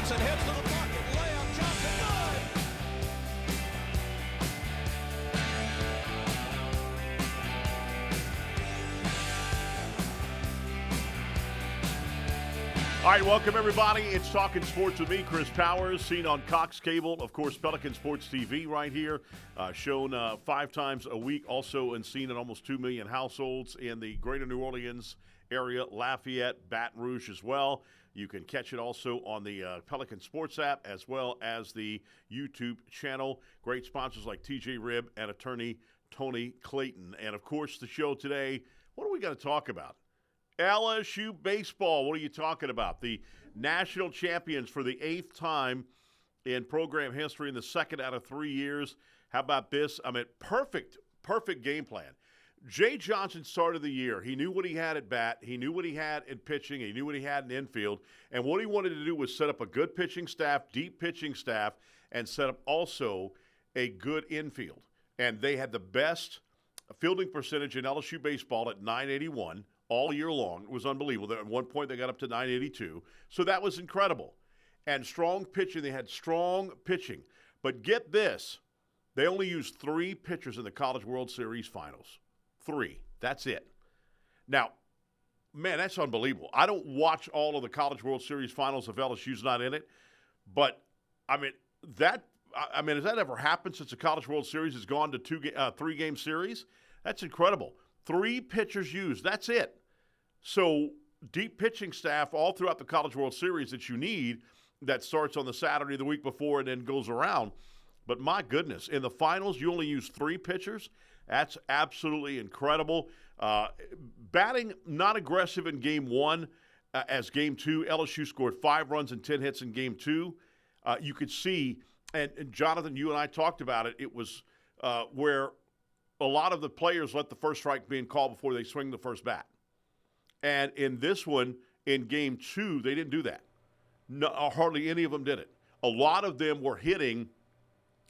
Johnson heads to the pocket. Layup. Johnson, good. All right, welcome everybody. It's Talkin' Sports with me, Chris Powers, seen on Cox Cable, of course, Pelican Sports TV right here, shown 5 times a week, also and seen in almost 2 million households in the greater New Orleans area, Lafayette, Baton Rouge as well. You can catch it also on the Pelican Sports app as well as the YouTube channel. Great sponsors like TJ Ribb and attorney Tony Clayton. And, of course, the show today, what are we going to talk about? LSU baseball. What are you talking about? The national champions for the 8th time in program history in the 2nd out of 3 years. How about this? I mean, perfect game plan. Jay Johnson started the year. He knew what he had at bat. He knew what he had in pitching. He knew what he had in infield. And what he wanted to do was set up a good pitching staff, deep pitching staff, and set up also a good infield. And they had the best fielding percentage in LSU baseball at .981 all year long. It was unbelievable. At one point, they got up to .982. So that was incredible. And strong pitching. They had strong pitching. But get this. They only used 3 pitchers in the College World Series finals. 3. That's it. Now, man, that's unbelievable. I don't watch all of the College World Series finals if LSU's not in it. But, has that ever happened since the College World Series has gone to 3-game series? That's incredible. 3 pitchers used. That's it. So deep pitching staff all throughout the College World Series that you need that starts on the Saturday the week before and then goes around. But my goodness, in the finals you only use 3 pitchers. That's absolutely incredible. Batting not aggressive in Game 1 as Game 2. LSU scored 5 runs and 10 hits in Game 2. You could see, and Jonathan, you and I talked about it, it was where a lot of the players let the first strike being called before they swing the first bat. And in this one, in Game 2, they didn't do that. No, hardly any of them did it. A lot of them were hitting.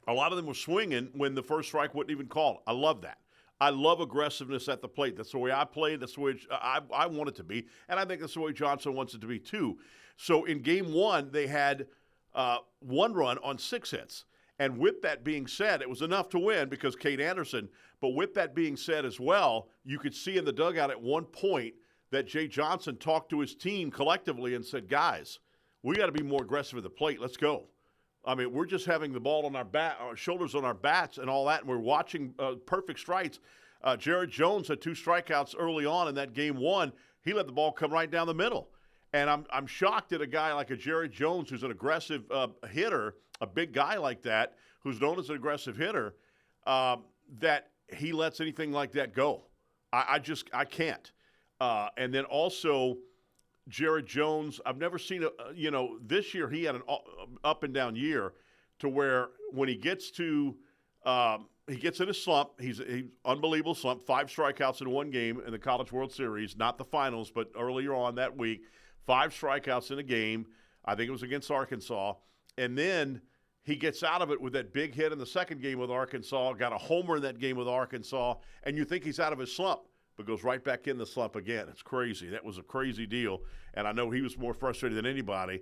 A lot of them were swinging when the first strike wasn't even called. I love that. I love aggressiveness at the plate. That's the way I play. That's the way I want it to be. And I think that's the way Johnson wants it to be too. So in Game 1, they had 1 run on 6 hits. And with that being said, it was enough to win because Kate Anderson. But with that being said as well, you could see in the dugout at one point that Jay Johnson talked to his team collectively and said, guys, we got to be more aggressive at the plate. Let's go. I mean, we're just having the ball on our shoulders on our bats and all that, and we're watching perfect strikes. Jared Jones had 2 strikeouts early on in that Game 1. He let the ball come right down the middle. And I'm shocked at a guy like a Jared Jones who's an aggressive hitter, a big guy like that, who's known as an aggressive hitter, that he lets anything like that go. I can't. And then also Jared Jones, I've never seen this year he had an up and down year to where when he gets to he gets in a slump, he's unbelievable slump, 5 strikeouts in 1 game in the College World Series, not the finals, but earlier on that week, 5 strikeouts in a game. I think it was against Arkansas. And then he gets out of it with that big hit in the second game with Arkansas, got a homer in that game with Arkansas, and you think he's out of his slump, but goes right back in the slump again. It's crazy. That was a crazy deal, and I know he was more frustrated than anybody.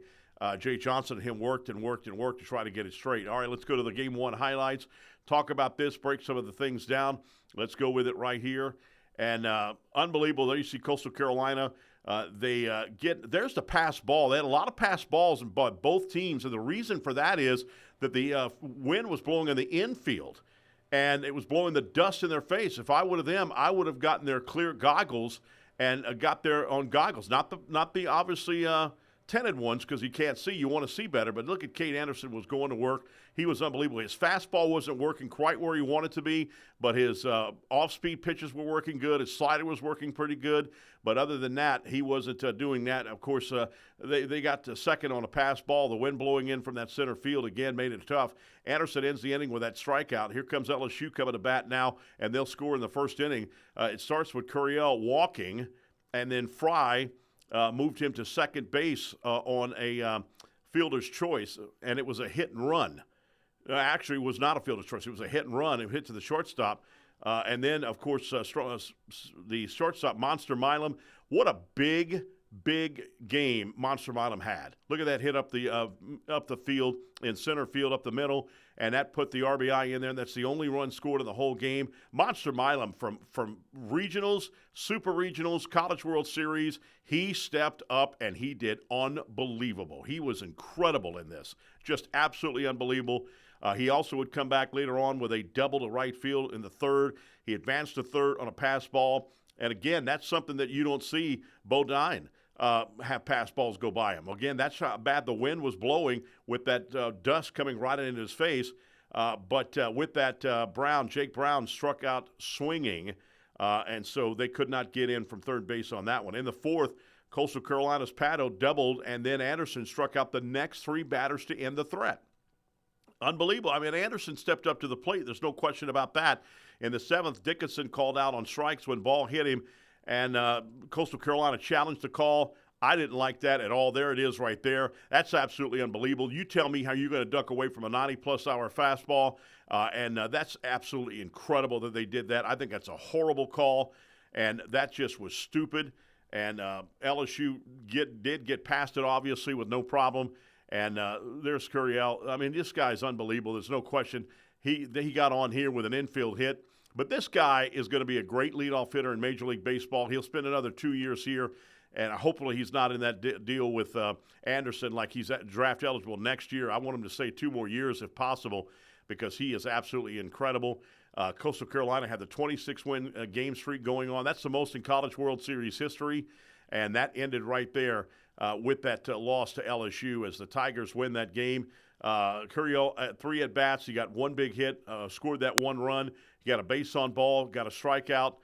Jay Johnson and him worked to try to get it straight. All right, let's go to the Game 1 highlights, talk about this, break some of the things down. Let's go with it right here. And unbelievable. There you see Coastal Carolina. There's the pass ball. They had a lot of pass balls in both teams, and the reason for that is that the wind was blowing in the infield, and it was blowing the dust in their face. If I would have them, I would have gotten their clear goggles and got their own goggles, not the obviously tinted ones because you can't see. You want to see better. But look at Kate Anderson was going to work. He was unbelievable. His fastball wasn't working quite where he wanted to be, but his off-speed pitches were working good. His slider was working pretty good. But other than that, he wasn't doing that. Of course, they got to second on a pass ball. The wind blowing in from that center field again made it tough. Anderson ends the inning with that strikeout. Here comes LSU coming to bat now, and they'll score in the first inning. It starts with Curiel walking, and then Fry moved him to second base on a fielder's choice, and it was a hit and run. Actually, it was not a fielder's choice. It was a hit and run. It hit to the shortstop. And then, of course, the shortstop, Monster Milam. What a big big game Monster Milam had. Look at that hit up the field, in center field, up the middle, and that put the RBI in there, and that's the only run scored in the whole game. Monster Milam from regionals, super regionals, College World Series, he stepped up and he did unbelievable. He was incredible in this, just absolutely unbelievable. He also would come back later on with a double to right field in the third. He advanced to third on a pass ball. And again, that's something that you don't see Bodine have pass balls go by him. Again, that's how bad the wind was blowing with that dust coming right into his face. But with that, Jake Brown struck out swinging, and so they could not get in from third base on that one. In the fourth, Coastal Carolina's Pato doubled, and then Anderson struck out the next three batters to end the threat. Unbelievable. I mean, Anderson stepped up to the plate. There's no question about that. In the seventh, Dickinson called out on strikes when ball hit him, and Coastal Carolina challenged the call. I didn't like that at all. There it is right there. That's absolutely unbelievable. You tell me how you're going to duck away from a 90-plus-hour fastball, and that's absolutely incredible that they did that. I think that's a horrible call, and that just was stupid. And LSU did get past it, obviously, with no problem. And there's Curiel. I mean, this guy's unbelievable. There's no question. He got on here with an infield hit. But this guy is going to be a great leadoff hitter in Major League Baseball. He'll spend another 2 years here, and hopefully he's not in that deal with Anderson like he's draft eligible next year. I want him to stay 2 more years if possible because he is absolutely incredible. Coastal Carolina had the 26-win game streak going on. That's the most in College World Series history, and that ended right there with that loss to LSU as the Tigers win that game. Curiel at 3 at-bats. He got 1 big hit, scored that 1 run. He got a base on ball, got a strikeout.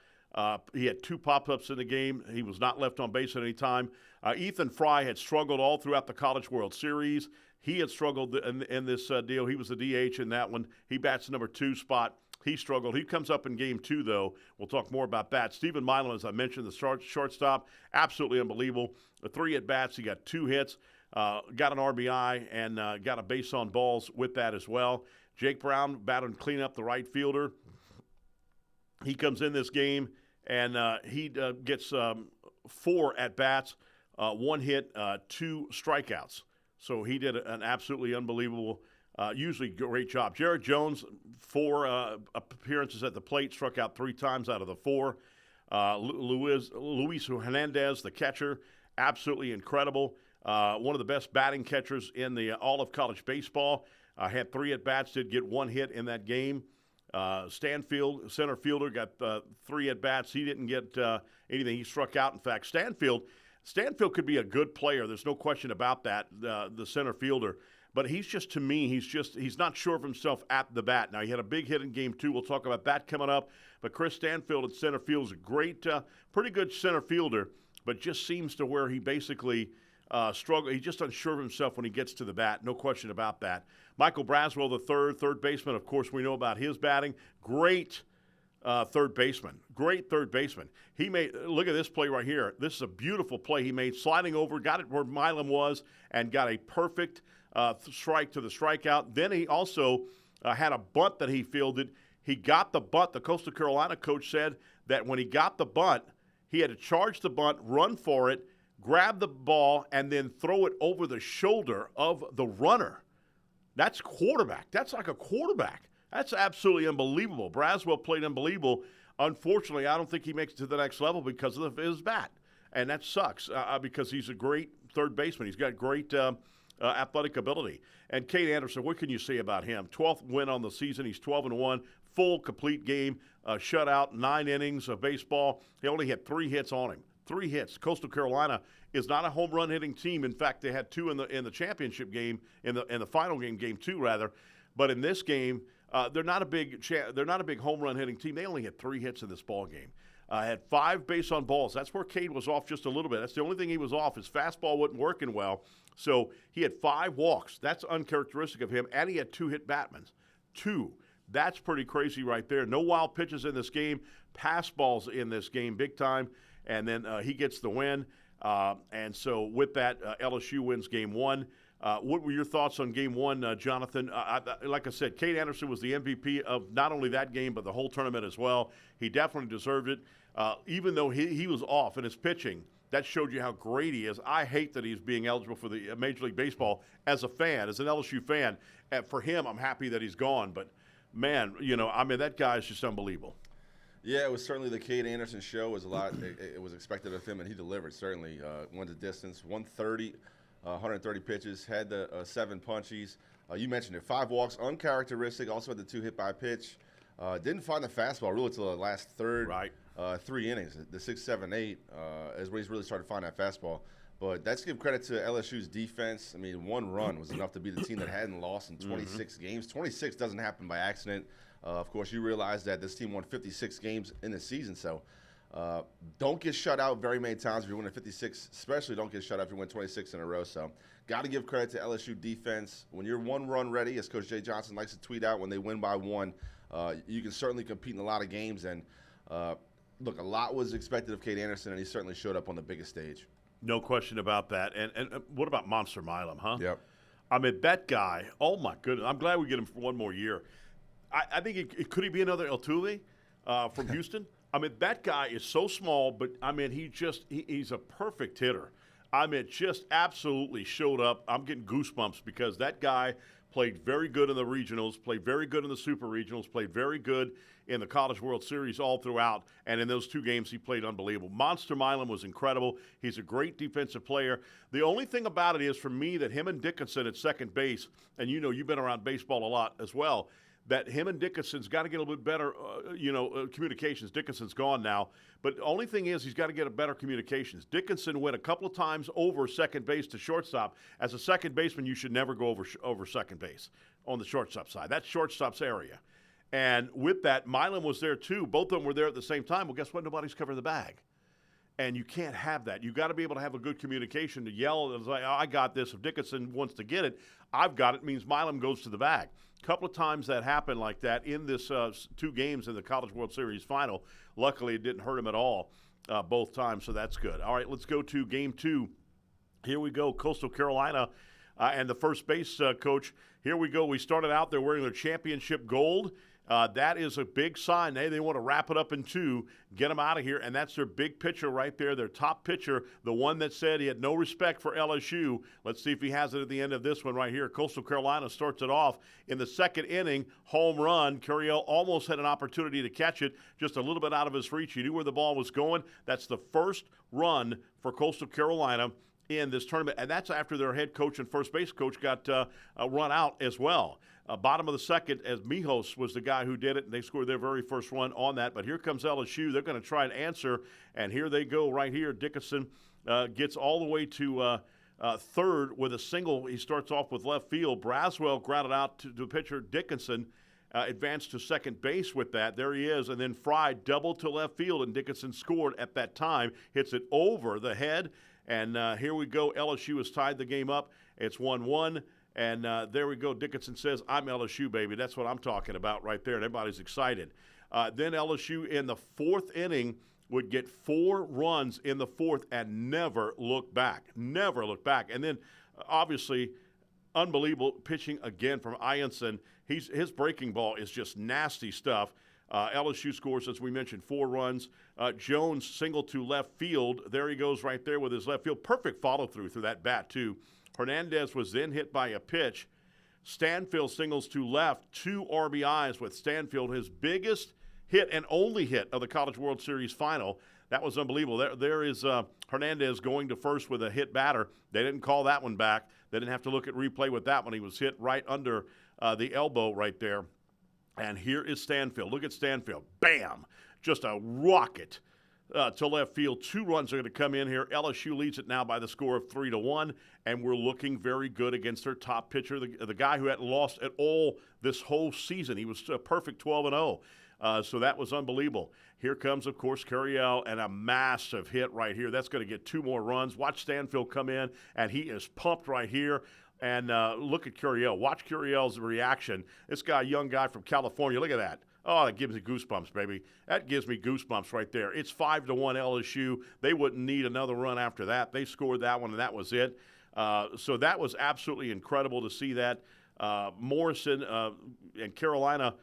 He had 2 pop-ups in the game. He was not left on base at any time. Ethan Fry had struggled all throughout the College World Series. He had struggled in this deal. He was the DH in that one. He bats the number 2 spot. He struggled. He comes up in game 2, though. We'll talk more about that. Stephen Milam, as I mentioned, the shortstop, absolutely unbelievable. The 3 at-bats, he got 2 hits, got an RBI, and got a base on balls with that as well. Jake Brown batted clean up the right fielder. He comes in this game, and he gets 4 at-bats, 1 hit, 2 strikeouts. So he did an absolutely unbelievable usually great job. Jared Jones, 4 appearances at the plate, struck out 3 times out of the 4. Luis Hernandez, the catcher, absolutely incredible. One of the best batting catchers in all of college baseball. Had 3 at-bats, did get 1 hit in that game. Stanfield, center fielder, got 3 at-bats. He didn't get anything. He struck out. In fact, Stanfield could be a good player. There's no question about that, the center fielder. But he's just, to me, he's not sure of himself at the bat. Now, he had a big hit in game 2. We'll talk about that coming up. But Chris Stanfield at center field is a great, pretty good center fielder, but just seems to where he basically struggle. He's just unsure of himself when he gets to the bat. No question about that. Michael Braswell, the third baseman. Of course, we know about his batting. Great third baseman. Great third baseman. He made, look at this play right here. This is a beautiful play he made, sliding over, got it where Milam was, and got a perfect strike to the strikeout. Then he also had a bunt that he fielded. He got the bunt. The Coastal Carolina coach said that when he got the bunt, he had to charge the bunt, run for it, grab the ball, and then throw it over the shoulder of the runner. That's quarterback. That's like a quarterback. That's absolutely unbelievable. Braswell played unbelievable. Unfortunately, I don't think he makes it to the next level because of his bat. And that sucks because he's a great third baseman. He's got great athletic ability. And Kate Anderson, what can you say about him? 12th win on the season. He's 12-1, full complete game, shutout, 9 innings of baseball. He only had 3 hits on him. 3 hits. Coastal Carolina is not a home run hitting team. In fact, they had 2 in the championship game, in the final game, game 2 rather. But in this game, they're not a big home run hitting team. They only had 3 hits in this ball game. Had 5 base on balls. That's where Cade was off just a little bit. That's the only thing he was off. His fastball wasn't working well. So he had 5 walks. That's uncharacteristic of him. And he had 2 hit Batmans. 2. That's pretty crazy right there. No wild pitches in this game. Pass balls in this game big time. And then he gets the win. And so with that, LSU wins game 1. What were your thoughts on game 1, Jonathan? Like I said, Kate Anderson was the MVP of not only that game but the whole tournament as well. He definitely deserved it. Even though he was off in his pitching, that showed you how great he is. I hate that he's being eligible for the Major League Baseball as a fan, as an LSU fan. And for him, I'm happy that he's gone. But, man, that guy is just unbelievable. Yeah, it was certainly the Cade Anderson show. It was a lot. It was expected of him, and he delivered, certainly. Went the distance, 130 pitches, had the 7 punchies. You mentioned it, 5 walks, uncharacteristic, also had the 2 hit by pitch. Didn't find the fastball really until the last third, right. 3 innings. The 6, 7, 8 is when he's really started to find that fastball. But that's to give credit to LSU's defense. I mean, 1 run was enough to be the team that hadn't lost in 26 games. 26 doesn't happen by accident. Of course, you realize that this team won 56 games in the season, so don't get shut out very many times if you're winning 56, especially don't get shut out if you win 26 in a row. So got to give credit to LSU defense. When you're 1-run ready, as Coach Jay Johnson likes to tweet out, when they win by 1, you can certainly compete in a lot of games. And, look, a lot was expected of Cade Anderson, and he certainly showed up on the biggest stage. No question about that. And what about Monster Milam, huh? Yep. I mean, that guy, oh, my goodness. I'm glad we get him for 1 more year. I think could he be another Altuve from Houston? I mean, that guy is so small, but, I mean, he's a perfect hitter. I mean, just absolutely showed up. I'm getting goosebumps because that guy played very good in the regionals, played very good in the super regionals, played very good in the College World Series all throughout, and in those 2 games he played unbelievable. Monster Milam was incredible. He's a great defensive player. The only thing about it is, for me, that him and Dickinson at second base, and you've been around baseball a lot as well, that him and Dickinson's got to get a little bit better, communications. Dickinson's gone now. But the only thing is he's got to get a better communications. Dickinson went a couple of times over second base to shortstop. As a second baseman, you should never go over second base on the shortstop side. That's shortstop's area. And with that, Milam was there too. Both of them were there at the same time. Well, guess what? Nobody's covering the bag. And you can't have that. You got to be able to have a good communication to yell and say, I got this. If Dickinson wants to get it, I've got it. Means Milam goes to the bag. A couple of times that happened like that in this 2 games in the College World Series final. Luckily, it didn't hurt him at all both times, so that's good. All right, let's go to game 2. Here we go, Coastal Carolina and the first base coach. Here we go. We started out there wearing their championship gold. That is a big sign. They want to wrap it up in 2, get them out of here, and that's their big pitcher right there, their top pitcher, the one that said he had no respect for LSU. Let's see if he has it at the end of this one right here. Coastal Carolina starts it off in the 2nd inning, home run. Curiel almost had an opportunity to catch it, just a little bit out of his reach. He knew where the ball was going. That's the first run for Coastal Carolina in this tournament, and that's after their head coach and first base coach got run out as well. Bottom of the 2nd, as Mijos was the guy who did it, and they scored their very first run on that. But here comes LSU. They're going to try and answer, and here they go right here. Dickinson gets all the way to 3rd with a single. He starts off with left field. Braswell grounded out to the pitcher. Dickinson advanced to second base with that. There he is. And then Fry doubled to left field, and Dickinson scored at that time. Hits it over the head. And here we go. LSU has tied the game up. It's 1-1. And there we go. Dickinson says, I'm LSU, baby. That's what I'm talking about right there. And everybody's excited. Then LSU in the 4th inning would get 4 runs in the 4th and never look back. Never look back. And then, obviously, unbelievable pitching again from Ianson. His breaking ball is just nasty stuff. LSU scores, as we mentioned, 4 runs. Jones single to left field. There he goes right there with his left field. Perfect follow-through that bat, too. Hernandez was then hit by a pitch. Stanfield singles to left. 2 RBIs with Stanfield, his biggest hit and only hit of the College World Series final. That was unbelievable. There is Hernandez going to first with a hit batter. They didn't call that one back. They didn't have to look at replay with that one. He was hit right under the elbow right there. And here is Stanfield. Look at Stanfield. Bam! Just a rocket to left field. 2 runs are going to come in here. LSU leads it now by the score of 3-1, and we're looking very good against their top pitcher, the guy who hadn't lost at all this whole season. He was a perfect 12-0. So that was unbelievable. Here comes, of course, Curiel, and a massive hit right here. That's going to get 2 more runs. Watch Stanfield come in, and he is pumped right here. And look at Curiel. Watch Curiel's reaction. This guy, young guy from California, look at that. Oh, that gives me goosebumps, baby. That gives me goosebumps right there. It's 5-1 LSU. They wouldn't need another run after that. They scored that one, and that was it. So that was absolutely incredible to see that. Morrison and Carolina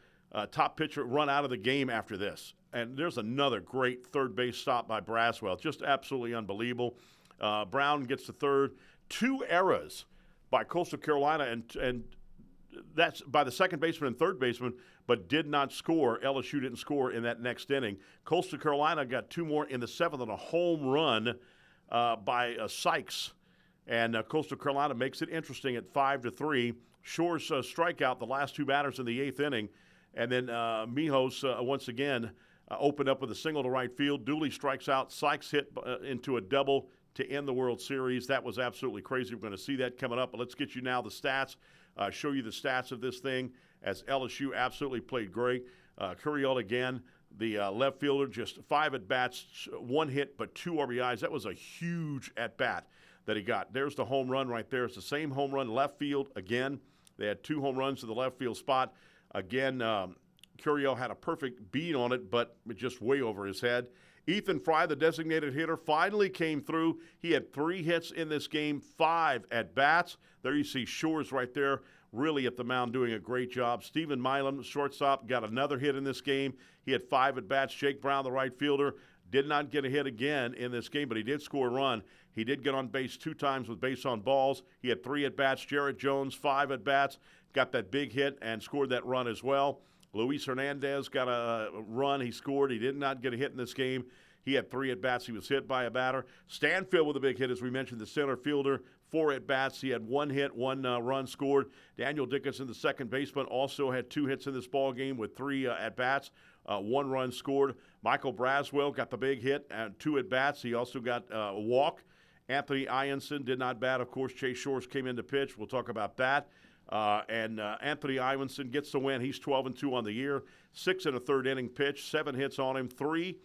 top pitcher run out of the game after this. And there's another great third base stop by Braswell. Just absolutely unbelievable. Brown gets to third. 2 errors by Coastal Carolina, and that's by the second baseman and third baseman, but did not score. LSU didn't score in that next inning. Coastal Carolina got 2 more in the 7th on a home run by Sykes. And Coastal Carolina makes it interesting at 5-3. Shores strike out the last 2 batters in the 8th inning. And then Mijos once again opened up with a single to right field. Dooley strikes out. Sykes hit into a double to end the World Series. That was absolutely crazy. We're going to see that coming up. But let's get you now the stats, show you the stats of this thing as LSU absolutely played great. Curiel again, the left fielder, just 5 at-bats, 1 hit, but 2 RBIs. That was a huge at-bat that he got. There's the home run right there. It's the same home run left field again. They had 2 home runs to the left field spot. Again, Curiel had a perfect beat on it, but just way over his head. Ethan Fry, the designated hitter, finally came through. He had 3 hits in this game, 5 at-bats. There you see Shores right there, really at the mound doing a great job. Stephen Milam, shortstop, got another hit in this game. He had 5 at-bats. Jake Brown, the right fielder, did not get a hit again in this game, but he did score a run. He did get on base 2 times with base on balls. He had 3 at-bats. Jarrett Jones, 5 at-bats, got that big hit and scored that run as well. Luis Hernandez got a run. He scored. He did not get a hit in this game. He had 3 at-bats. He was hit by a batter. Stanfield with a big hit, as we mentioned, the center fielder, 4 at-bats. He had 1 hit, 1 run scored. Daniel Dickinson, the second baseman, also had 2 hits in this ball game with 3 at-bats, 1 run scored. Michael Braswell got the big hit and 2 at-bats. He also got a walk. Anthony Ianson did not bat. Of course, Chase Shores came in to pitch. We'll talk about that. Anthony Ianson gets the win. He's 12-2 on the year. 6 and a third inning pitch, 7 hits on him, 3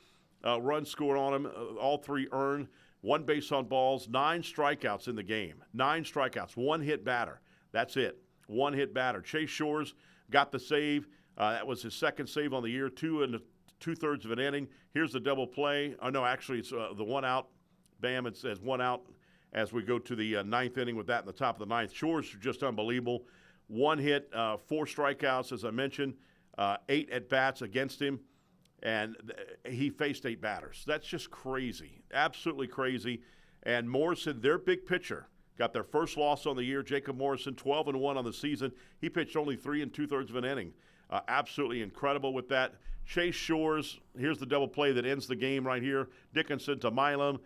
runs scored on him, all 3 earned, 1 base on balls, 9 strikeouts in the game. 9 strikeouts, 1 hit batter. That's it. 1 hit batter. Chase Shores got the save. That was his second save on the year, 2 2/3 of an inning. Here's the double play. Oh, no, actually, it's the 1 out. Bam, it says 1 out as we go to the 9th inning with that in the top of the 9th. Shores just unbelievable. 1 hit, 4 strikeouts, as I mentioned, 8 at-bats against him, and he faced 8 batters. That's just crazy, absolutely crazy. And Morrison, their big pitcher, got their first loss on the year. Jacob Morrison, 12-1 on the season. He pitched only 3 2/3 of an inning. Absolutely incredible with that. Chase Shores, here's the double play that ends the game right here. Dickinson to Milam.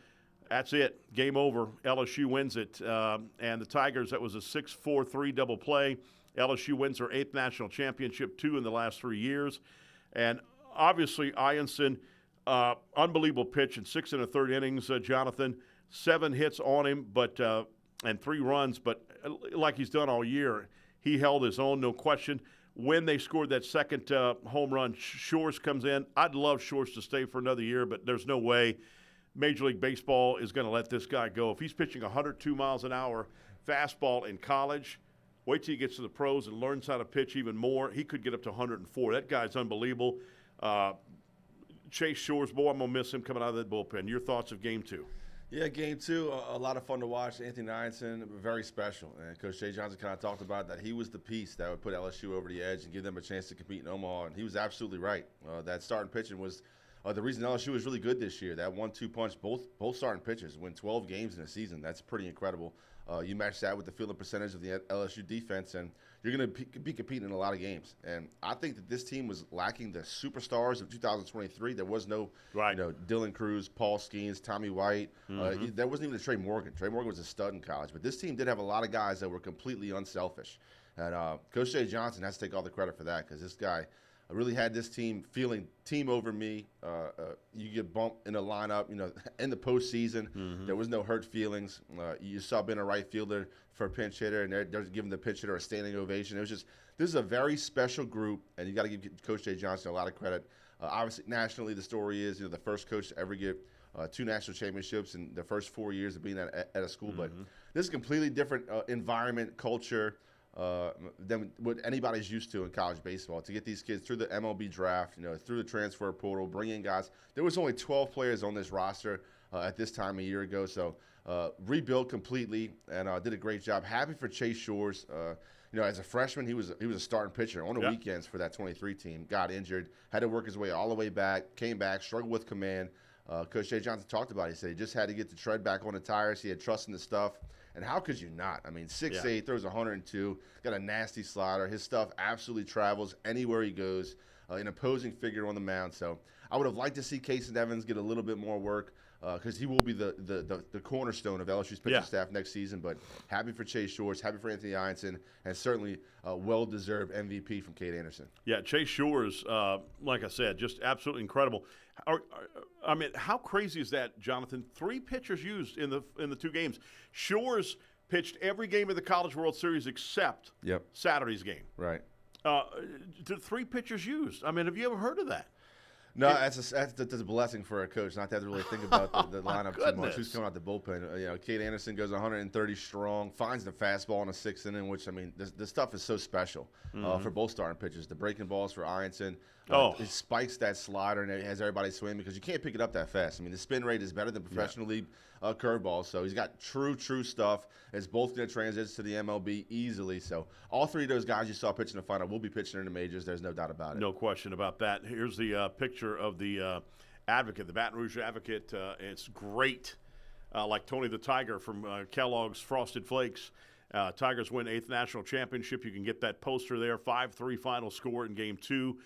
That's it. Game over. LSU wins it. And the Tigers, that was a 6-4-3 double play. LSU wins their 8th national championship, 2 in the last 3 years. And obviously, Ianson, unbelievable pitch in 6 1/3 innings, Jonathan. 7 hits on him, but and 3 runs. But like he's done all year, he held his own, no question. When they scored that second home run, Shores comes in. I'd love Shores to stay for another year, but there's no way Major League Baseball is going to let this guy go. If he's pitching 102 miles an hour fastball in college, wait till he gets to the pros and learns how to pitch even more. He could get up to 104. That guy's unbelievable. Chase Shores, boy, I'm going to miss him coming out of that bullpen. Your thoughts of Game 2? Yeah, Game 2, a lot of fun to watch. Anthony Ianson, very special. And Coach Jay Johnson kind of talked about that he was the piece that would put LSU over the edge and give them a chance to compete in Omaha. And he was absolutely right. That starting pitching was the reason LSU was really good this year. That 1-2 punch, both starting pitchers win 12 games in a season. That's pretty incredible. You match that with the fielding percentage of the LSU defense, and you're going to be competing in a lot of games. And I think that this team was lacking the superstars of 2023. There was no, Dylan Cruz, Paul Skeens, Tommy White. There wasn't even a Trey Morgan. Trey Morgan was a stud in college. But this team did have a lot of guys that were completely unselfish. And Coach Jay Johnson has to take all the credit for that because this guy really had this team feeling team over me. You get bumped in the lineup, in the postseason. There was no hurt feelings. You sub in a right fielder for a pinch hitter, and they're giving the pinch hitter a standing ovation. It was just this is a very special group, and you got to give Coach Jay Johnson a lot of credit. Obviously, nationally, the story is the first coach to ever get 2 national championships in the first 4 years of being at a school. But this is a completely different environment, culture. Than what anybody's used to in college baseball. To get these kids through the MLB draft, through the transfer portal, bring in guys. There was only 12 players on this roster at this time a year ago, so rebuilt completely and did a great job. Happy for Chase Shores. as a freshman, he was a starting pitcher on the weekends for that 23 team. Got injured, had to work his way all the way back, came back, struggled with command. Coach Jay Johnson talked about it. He said he just had to get the tread back on the tires. He had trust in the stuff. And how could you not? I mean, 6'8", throws 102, got a nasty slider. His stuff absolutely travels anywhere he goes. An opposing figure on the mound. So I would have liked to see Casey Evans get a little bit more work because he will be the cornerstone of LSU's pitching staff next season. But happy for Chase Shores, happy for Anthony Ianson, and certainly a well-deserved MVP from Cade Anderson. Yeah, Chase Shores, like I said, just absolutely incredible. I mean, how crazy is that, Jonathan? 3 pitchers used in the 2 games. Shores pitched every game of the College World Series except Saturday's game. Right. 3 pitchers used. I mean, have you ever heard of that? No, that's a blessing for a coach not to have to really think about the lineup too much. Who's coming out the bullpen? Cade Anderson goes 130 strong, finds the fastball in the 6th inning, which, I mean, this stuff is so special for both starting pitchers. The breaking balls for Ianson. It spikes that slider and it has everybody swing because you can't pick it up that fast. I mean, the spin rate is better than professional league curveballs, so he's got true stuff. It's both going to transition to the MLB easily. So all 3 of those guys you saw pitching the final will be pitching in the majors. There's no doubt about it. No question about that. Here's the picture of the Advocate, the Baton Rouge Advocate. It's great, like Tony the Tiger from Kellogg's Frosted Flakes. Tigers win 8th national championship. You can get that poster there. 5-3 final score in Game 2.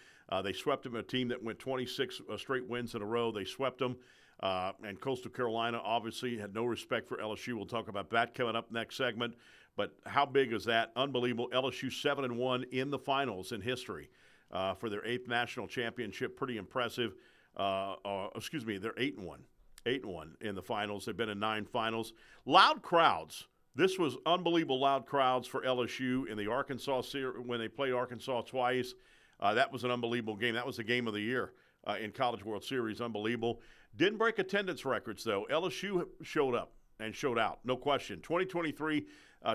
They swept them, a team that went 26 straight wins in a row. They swept them. And Coastal Carolina obviously had no respect for LSU. We'll talk about that coming up next segment. But how big is that? Unbelievable. LSU 7-1 in the finals in history for their 8th national championship. Pretty impressive. They're 8-1. 8-1 in the finals. They've been in 9 finals. Loud crowds. This was unbelievable loud crowds for LSU in the Arkansas series when they played Arkansas twice. That was an unbelievable game. That was the game of the year in College World Series. Unbelievable. Didn't break attendance records, though. LSU showed up and showed out, no question. 2023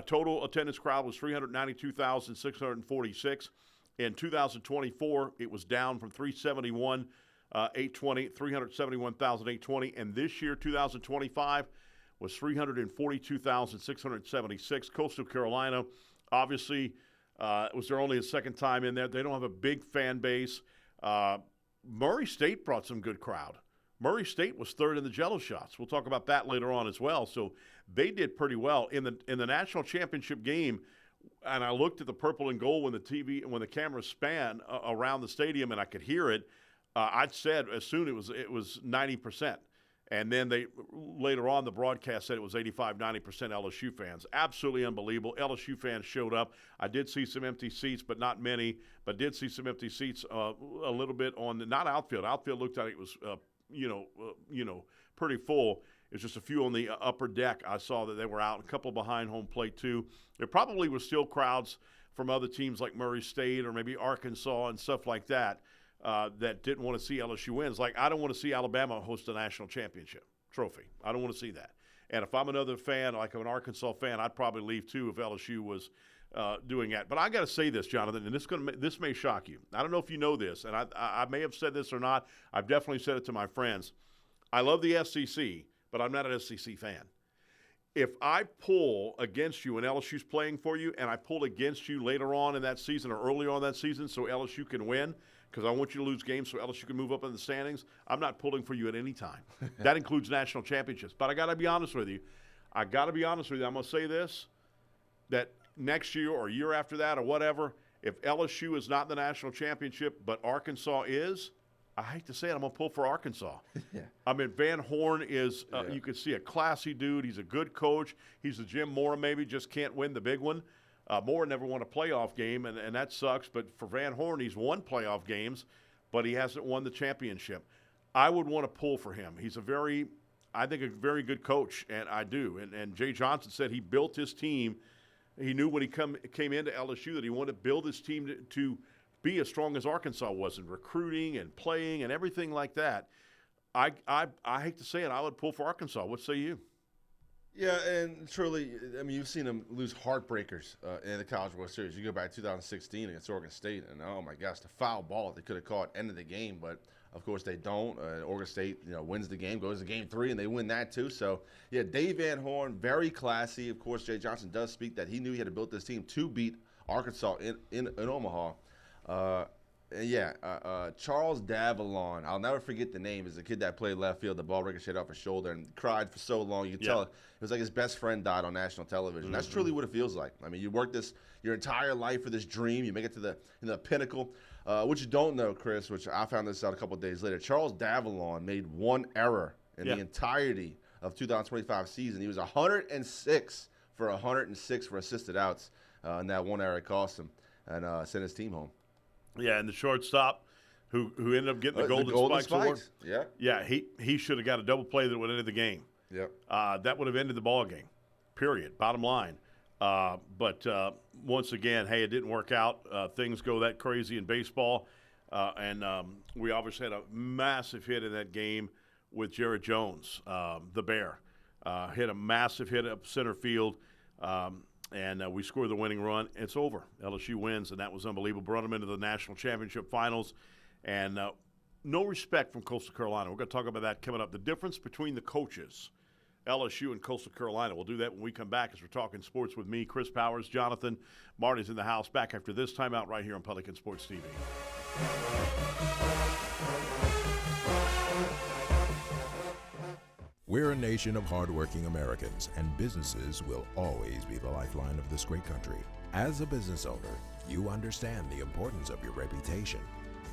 total attendance crowd was 392,646. In 2024, it was down from 371,820. And this year, 2025, was 342,676. Coastal Carolina, obviously, it was their only second time in there. They don't have a big fan base. Murray State brought some good crowd. Murray State was 3rd in the Jello shots. We'll talk about that later on as well. So they did pretty well in the national championship game. And I looked at the purple and gold when the camera span around the stadium, and I could hear it. I'd said as soon it was 90%. And then later on, the broadcast said it was 85, 90% LSU fans. Absolutely unbelievable. LSU fans showed up. I did see some empty seats, but not many. But did see some empty seats a little bit on not outfield. Outfield looked like it was pretty full. It was just a few on the upper deck. I saw that they were out. A couple behind home plate too. There probably were still crowds from other teams like Murray State or maybe Arkansas and stuff like that. That didn't want to see LSU wins. Like, I don't want to see Alabama host a national championship trophy. I don't want to see that. And if I'm another fan, like an Arkansas fan, I'd probably leave too if LSU was doing that. But I got to say this, Jonathan, and this may shock you. I don't know if you know this, and I may have said this or not. I've definitely said it to my friends. I love the SEC, but I'm not an SEC fan. If I pull against you and LSU's playing for you, and I pull against you later on in that season or earlier on that season so LSU can win, because I want you to lose games so LSU can move up in the standings, I'm not pulling for you at any time. That includes national championships. But I got to be honest with you. I'm going to say this, that next year or year after that or whatever, if LSU is not in the national championship but Arkansas is, I hate to say it, I'm going to pull for Arkansas. Yeah. I mean, Van Horn is, you can see, a classy dude. He's a good coach. He's the Jim Mora maybe, just can't win the big one. Moore never won a playoff game, and that sucks. But for Van Horn, he's won playoff games, but he hasn't won the championship. I would want to pull for him. He's a very good coach, and I do. And Jay Johnson said he built his team. He knew when he came into LSU that he wanted to build his team to be as strong as Arkansas was in recruiting and playing and everything like that. I hate to say it, I would pull for Arkansas. What say you? Yeah, and truly, I mean, you've seen them lose heartbreakers in the College World Series. You go back to 2016 against Oregon State, and oh my gosh, the foul ball they could have caught end of the game, but of course they don't. Oregon State, wins the game, goes to Game 3, and they win that too. So yeah, Dave Van Horn, very classy. Of course, Jay Johnson does speak that he knew he had to build this team to beat Arkansas in Omaha. Charles Davalon. I'll never forget the name. Is the kid that played left field. The ball ricocheted off his shoulder and cried for so long. You could tell it was like his best friend died on national television. That's truly what it feels like. I mean, you work your entire life for this dream. You make it to the pinnacle. What you don't know, Chris, which I found this out a couple of days later, Charles Davalon made one error in the entirety of 2025 season. He was 106 for assisted outs, and that one error cost him and sent his team home. Yeah, and the shortstop who ended up getting the Golden Spikes Award. Yeah, he should have got a double play that would have ended the game. Yep. That would have ended the ball game, period, bottom line. But once again, hey, it didn't work out. Things go that crazy in baseball. And we obviously had a massive hit in that game with Jared Jones, the Bear. Hit a massive hit up center field. And we scored the winning run. It's over. LSU wins, and that was unbelievable. Brought them into the national championship finals. And no respect from Coastal Carolina. We're going to talk about that coming up. The difference between the coaches, LSU and Coastal Carolina. We'll do that when we come back as we're talking sports with me, Chris Powers, Jonathan. Marty's in the house. Back after this timeout right here on Pelican Sports TV. We're a nation of hardworking Americans, and businesses will always be the lifeline of this great country. As a business owner, you understand the importance of your reputation.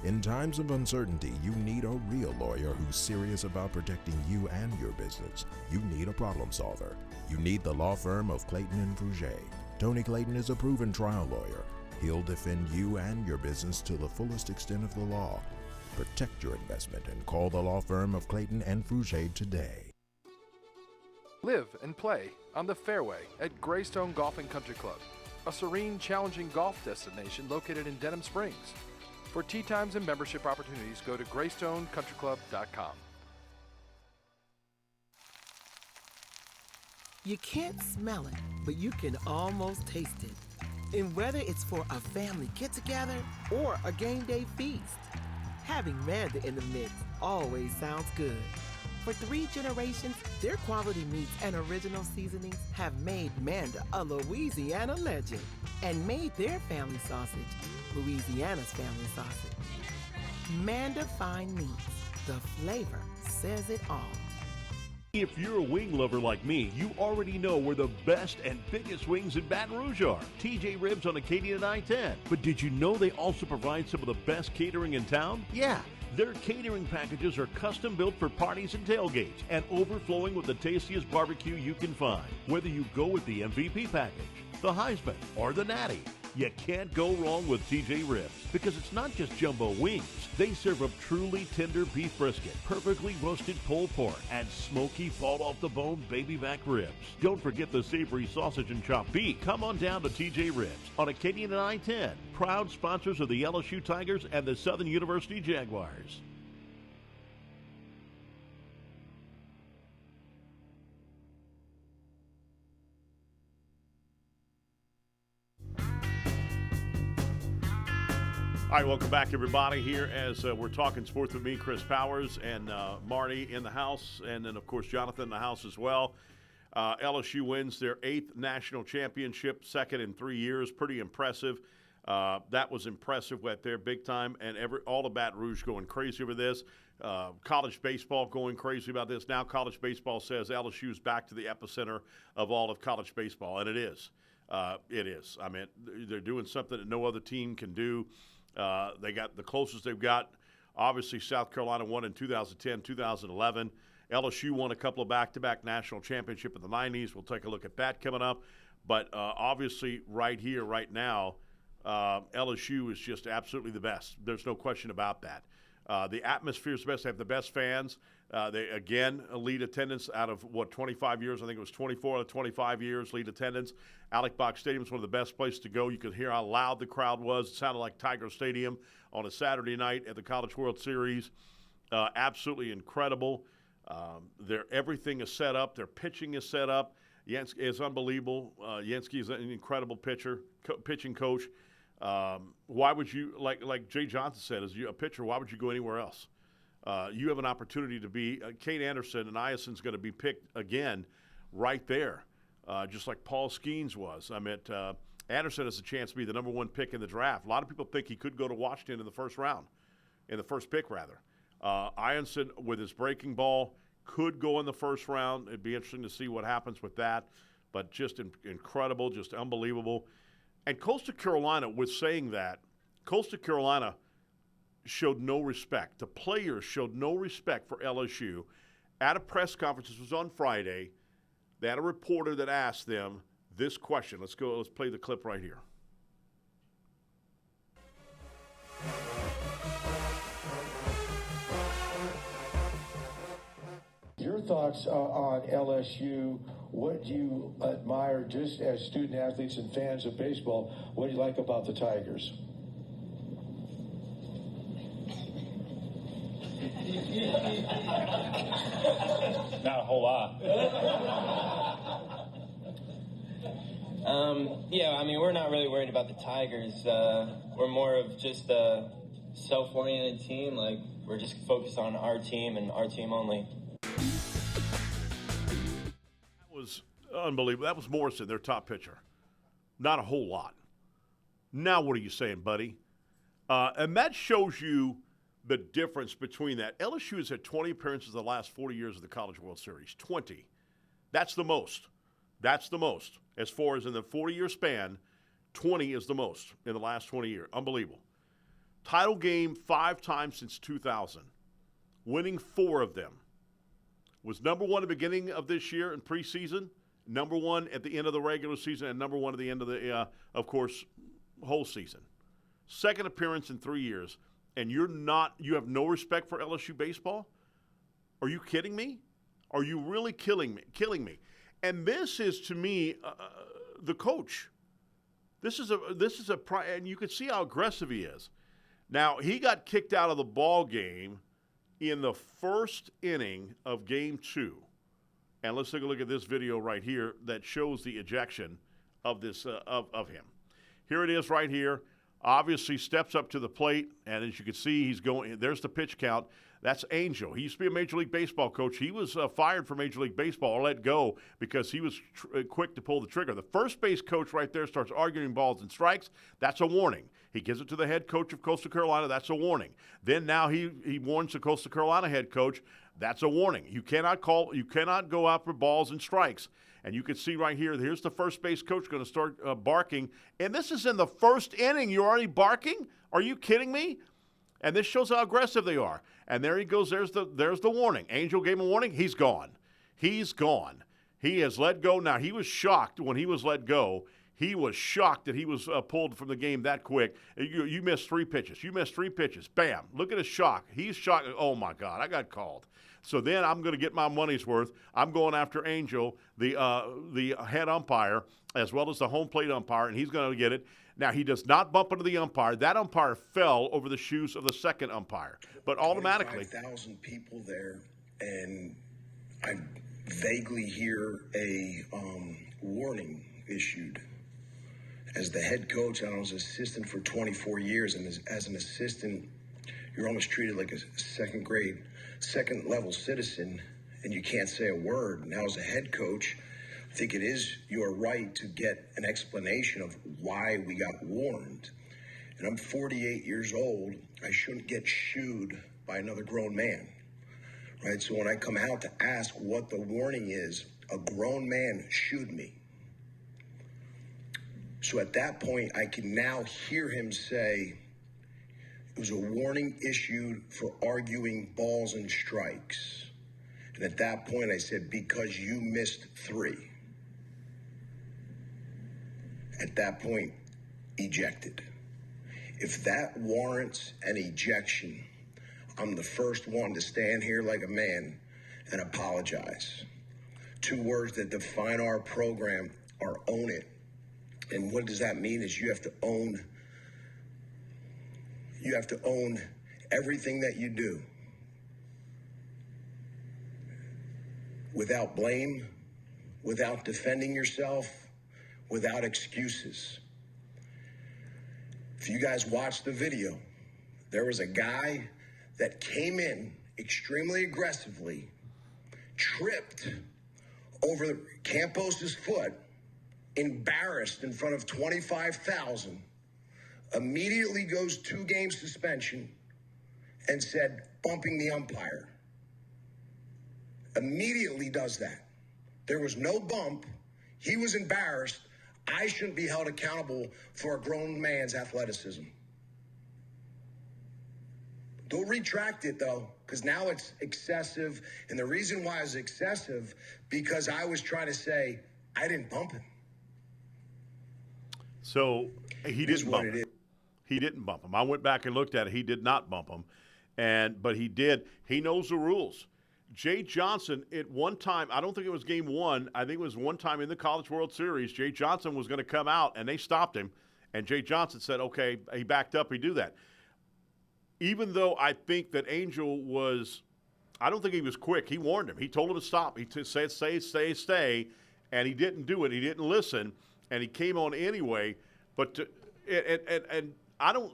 In times of uncertainty, you need a real lawyer who's serious about protecting you and your business. You need a problem solver. You need the law firm of Clayton and Fouget. Tony Clayton is a proven trial lawyer. He'll defend you and your business to the fullest extent of the law. Protect your investment and call the law firm of Clayton and Fouget today. Live and play on the fairway at Greystone Golf and Country Club, a serene, challenging golf destination located in Denham Springs. For tee times and membership opportunities, go to GreystoneCountryClub.com. You can't smell it, but you can almost taste it. And whether it's for a family get-together or a game day feast, having Manda in the mix always sounds good. For 3 generations, their quality meats and original seasonings have made Manda a Louisiana legend and made their family sausage Louisiana's family sausage. Manda Fine Meats. The flavor says it all. If you're a wing lover like me, you already know where the best and biggest wings in Baton Rouge are. TJ Ribs on Acadia and I-10. But did you know they also provide some of the best catering in town? Yeah. Their catering packages are custom built for parties and tailgates and overflowing with the tastiest barbecue you can find. Whether you go with the MVP package, the Heisman, or the Natty, you can't go wrong with TJ Ribs because it's not just jumbo wings. They serve up truly tender beef brisket, perfectly roasted pulled pork, and smoky fall-off-the-bone baby back ribs. Don't forget the savory sausage and chopped beef. Come on down to TJ Ribs on Acadian and I-10, proud sponsors of the LSU Tigers and the Southern University Jaguars. All right, welcome back, everybody, here as we're talking sports with me, Chris Powers, and Marty in the house, and then, of course, Jonathan in the house as well. LSU wins their 8th national championship, second in 3 years. Pretty impressive. That was impressive with their big time, and all of Baton Rouge going crazy over this. College baseball going crazy about this. Now college baseball says LSU's back to the epicenter of all of college baseball, and it is. It is. I mean, they're doing something that no other team can do. They got the closest they've got. Obviously, South Carolina won in 2010, 2011. LSU won a couple of back-to-back national championship in the 90s. We'll take a look at that coming up. But obviously, right here, right now, LSU is just absolutely the best. There's no question about that. The atmosphere is the best. They have the best fans. They, again, lead attendance out of, 25 years? I think it was 24 out of 25 years lead attendance. Alec Box Stadium is one of the best places to go. You could hear how loud the crowd was. It sounded like Tiger Stadium on a Saturday night at the College World Series. Absolutely incredible. Everything is set up. Their pitching is set up. Yansky is unbelievable. Yansky is an incredible pitching coach. Why would you, like Jay Johnson said, as a pitcher, why would you go anywhere else? You have an opportunity to be Kate Anderson, and Iason's going to be picked again right there, just like Paul Skeens was. I mean, Anderson has a chance to be the number 1 pick in the draft. A lot of people think he could go to Washington in the first pick, rather. Ironson, with his breaking ball, could go in the first round. It'd be interesting to see what happens with that. But just incredible, just unbelievable. And Coastal Carolina, with saying that, Coastal Carolina showed no respect. The players showed no respect for LSU. At a press conference, this was on Friday, they had a reporter that asked them this question. Let's play the clip right here. Your thoughts on LSU, what do you admire just as student athletes and fans of baseball? What do you like about the Tigers? Not a whole lot. Yeah, I mean, we're not really worried about the Tigers. We're more of just a self-oriented team. Like, we're just focused on our team and our team only. That was unbelievable. That was Morrison, their top pitcher. Not a whole lot. Now what are you saying, buddy? And that shows you the difference between that. LSU has had 20 appearances in the last 40 years of the College World Series. 20. That's the most. That's the most. As far as in the 40-year span, 20 is the most in the last 20 years. Unbelievable. Title game 5 times since 2000. Winning 4 of them. Was number 1 at the beginning of this year in preseason, number 1 at the end of the regular season, and number 1 at the end of the, of course, whole season. Second appearance in 3 years. And you have no respect for LSU baseball? Are you kidding me? Are you really killing me? And this is, to me, the coach. This is and you can see how aggressive he is. Now, he got kicked out of the ball game in the first inning of Game 2. And let's take a look at this video right here that shows the ejection of this of him. Here it is right here. Obviously steps up to the plate, and as you can see, he's going. There's the pitch count. That's Angel. He used to be a Major League Baseball coach. He was fired from Major League Baseball or let go because he was quick to pull the trigger. The first base coach right there starts arguing balls and strikes. That's a warning. He gives it to the head coach of Coastal Carolina. That's a warning. Then now he warns the Coastal Carolina head coach. That's a warning. You cannot go out for balls and strikes. And you can see right here, here's the first base coach going to start barking. And this is in the first inning. You're already barking? Are you kidding me? And this shows how aggressive they are. And there he goes. There's the warning. Angel gave him a warning. He's gone. He's gone. He has let go. Now, he was shocked when he was let go. He was shocked that he was pulled from the game that quick. You missed 3 pitches. You missed 3 pitches. Bam. Look at his shock. He's shocked. Oh, my God, I got called. So then I'm going to get my money's worth. I'm going after Angel, the head umpire, as well as the home plate umpire, and he's going to get it. Now, he does not bump into the umpire. That umpire fell over the shoes of the second umpire. But automatically. 25,000 people there, and I vaguely hear a warning issued. As the head coach, I was assistant for 24 years, and as an assistant, you're almost treated like a second-level citizen, and you can't say a word. Now, as a head coach, I think it is your right to get an explanation of why we got warned. And I'm 48 years old. I shouldn't get shooed by another grown man, right? So when I come out to ask what the warning is, a grown man shooed me. So at that point, I can now hear him say, it was a warning issued for arguing balls and strikes. And at that point, I said, because you missed 3. At that point, ejected. If that warrants an ejection, I'm the first one to stand here like a man and apologize. 2 words that define our program are own it. And what does that mean is you have to own everything that you do without blame, without defending yourself, without excuses. If you guys watched the video, there was a guy that came in extremely aggressively, tripped over Campos's foot, embarrassed in front of 25,000, immediately goes 2-game suspension and said, bumping the umpire. Immediately does that. There was no bump. He was embarrassed. I shouldn't be held accountable for a grown man's athleticism. Don't retract it, though, because now it's excessive. And the reason why it's excessive, because I was trying to say, I didn't bump him. So he didn't bump him. He didn't bump him. I went back and looked at it. He did not bump him. But he did. He knows the rules. Jay Johnson, at one time, I don't think it was game one. I think it was one time in the College World Series, Jay Johnson was going to come out, and they stopped him. And Jay Johnson said, okay, he backed up, he do that. Even though I think that Angel was, I don't think he was quick. He warned him. He told him to stop. He said, stay, and he didn't do it. He didn't listen, and he came on anyway. But and I don't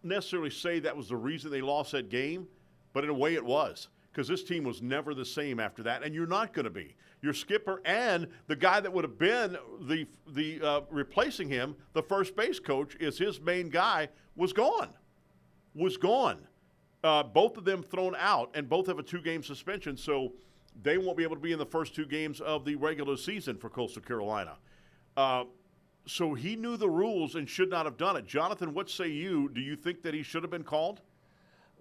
necessarily say that was the reason they lost that game, but in a way it was. Because this team was never the same after that, and you're not going to be. Your skipper and the guy that would have been the replacing him, the first base coach, is his main guy, was gone. Both of them thrown out, and both have a 2-game suspension, so they won't be able to be in the first 2 games of the regular season for Coastal Carolina. So he knew the rules and should not have done it. Jonathan, what say you? Do you think that he should have been called?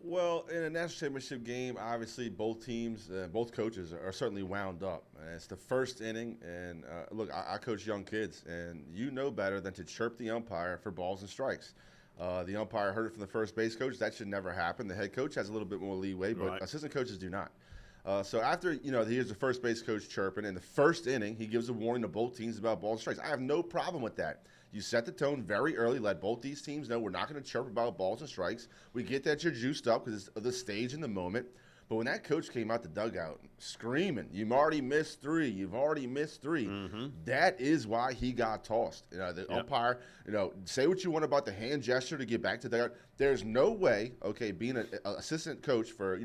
Well, in a national championship game, obviously both teams, both coaches are certainly wound up. It's the first inning, and look, I coach young kids, and you know better than to chirp the umpire for balls and strikes. The umpire heard it from the first base coach. That should never happen. The head coach has a little bit more leeway, but assistant coaches do not. So after, he hears the first base coach chirping, in the first inning, he gives a warning to both teams about balls and strikes. I have no problem with that. You set the tone very early, let both these teams know we're not going to chirp about balls and strikes. We get that you're juiced up because it's the stage in the moment. But when that coach came out the dugout screaming, you've already missed 3, that is why he got tossed. The umpire, say what you want about the hand gesture to get back to the dugout. There's no way, being an assistant coach for,